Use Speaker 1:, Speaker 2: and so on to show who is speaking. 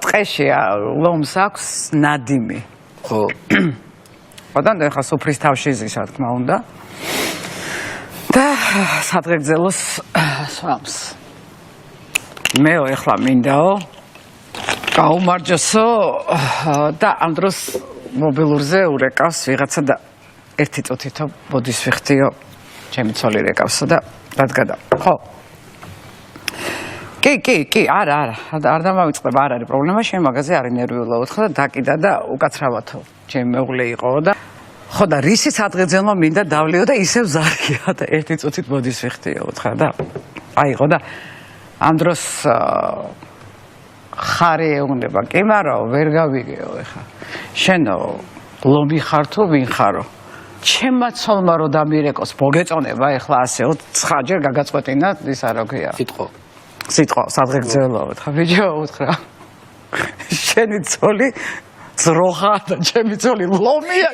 Speaker 1: ტყეში ლომს აქვს ნადიმი.
Speaker 2: ხო.
Speaker 1: ხოდან ეხა სუფრის თავში ზის, რა თქმა უნდა. და სადღეგრძელოს სვამს. მეო ეხლა მინდაო გაუმარჯოსო და ამ დროს მობილურზე ურეკავს ვიღაცა და ერთი წუთითო ბოდის ვიხდიო ჩემი ცოლი რეკავსო და რადგადა ხო კი არა არ დამავიწყდება არ არის პრობლემა შენ მაგაზე არ ინერვიულა უთხა და დაკიდა და უკაცრავათო ჩემი მეუღლე იყო და ხო და რისი სადღეგრძელმა მინდა დავლიო და ისევ ზარგია და ერთი წუთით ბოდის ვიხდიო უთხა და აიღო და ამ დროს ხარი ეუბნება კი მაგრამ ვერ გავიგეო ეხა შენო ლომი ხარ თუ ვინ ხარო ჩემმა ცოლმა რო დამირეკოს მოგეწონება ეხლა ასეო 9 ჯერ გაგაწყვეტინა ისა რა ქვია სიტყვა სადღეგრძელო უთხრა ბიჭო უთხრა შენი ცოლი ძროხა და ჩემი ცოლი ლომია